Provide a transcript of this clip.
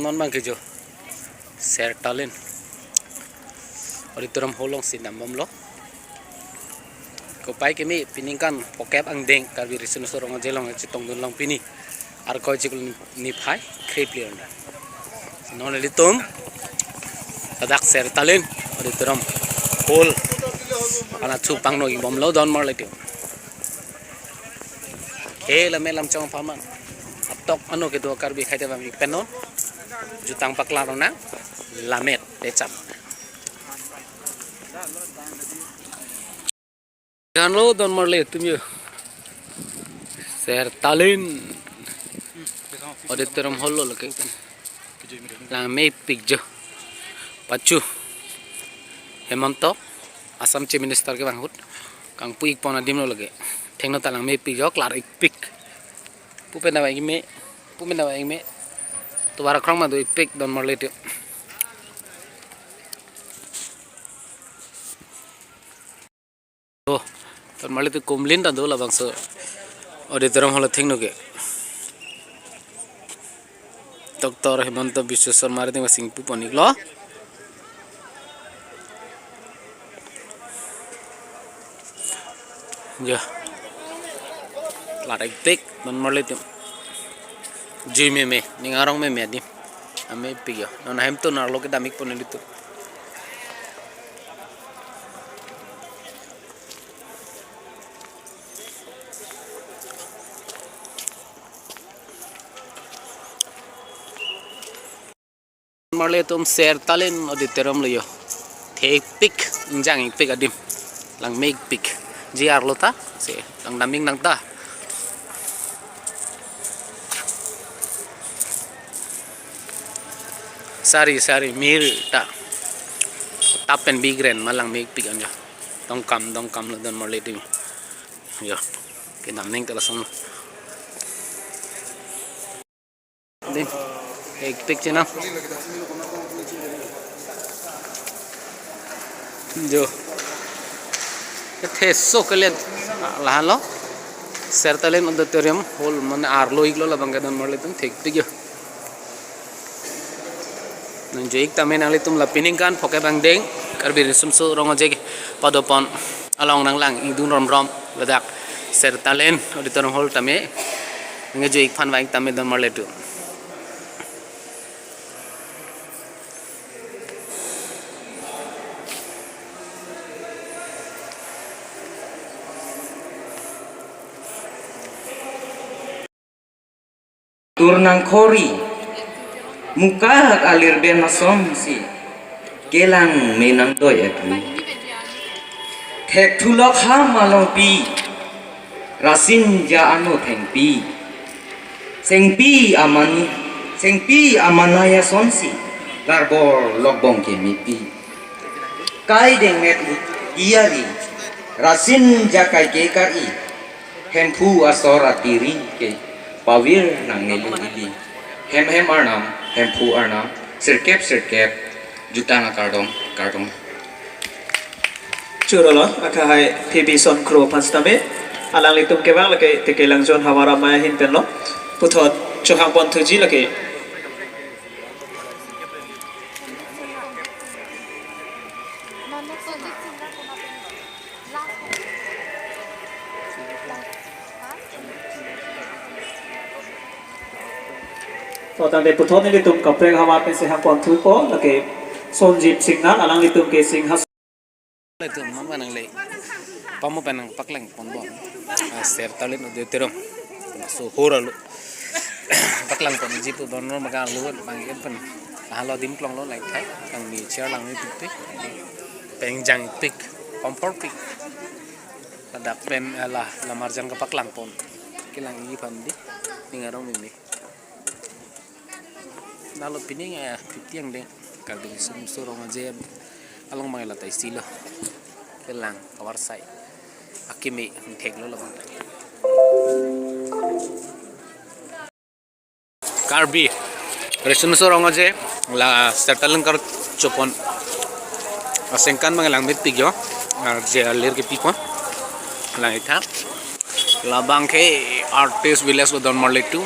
non bang kejo sertalin ori turam holong sinamom lo ko pai kemi piningkan pokep ang deng karbi risunu sorong jelong chitong dun long pini ar ko chikul ni phai krepli on non litum tadak sertalin ori turam hol ana chupang no bom lo don mar letiu hela melam chong paman atok ano ke do karbi khaite bam penon jutang paklar na lamet lecap jangan lo don marle tumyo sertalin ode teram hollo lake lame pigjo pacu hemanto asam chief minister ke banghut kang puik pona dimlo lage thengno talang me pigjo klar ik pik pupena ba ime to bara krong ma do ipik don marle tu don marle tu kumlin ta do la bangso ode teram hola thingno ke Dr. Hemanto Biswa Sharma re ding sing pu ponik lo ya la ipik don marle tu Jui me ningarong me di ame piyo non hem to narlo ke damik pon itu marle tum sertalin odi terom lo yo thek pik injang pik adim lang make pik jiar lo ta se lang daming nang ta sari mir ta tapen bigren malang meg pig anja dong kam lo don marle ding yo ke nam ning tala son din ek pik chena jo ke so kelen lahan lo sertalen auditorium hol mane arlo iglo la bangga don marle tum thek pig yo Nanjoik tamen ali tum la piningkan phoke bang deng karbi sumsu rongo jegi padopon along nang lang idun rom ladak sertalen auditorium hall tame ngejoik phan waing tame don marle tu turnang khori muka hak alir ben masom si kelang menang doy aku thek thulok ha malong pi rasin ja ano thengpi sengpi amanaya sonsi larbor lokbong ke mipi kai deng met iari rasin ja kai ke kari hempu asora tiri ke pawir nang neli hem arnam hempu arnam sirkep jutang kardong Churolo akahai PB son kro panstame alang litum kebang lake tekelang zon hawara maya hinten lo puthot chohang pon thuji lake to tang de puthot ni litum kapreng hawa pe se hang pon thu ko lake sonjip singnan alang litum ke sing has itu mama nang le pamu penang pakleng pondon sertalin auditorium so horalu paklang pon jipu donor maga luan banggen pen halo dim klong lo lai thai kang mi chair lang ni pik pengjang pik comfort pik ada pen ala lamarjang ka paklang pon kilang i pandi ningarong mimi nalo pining ya pitiang deng kalbi surong aja along mga latay silo kelang kawarsay akimi thek lo labang karbi resun surong aja la sertalan kar chopon asengkan mga langmit pigyo je alir ke piko la itha labang ke artist village lo don marle tu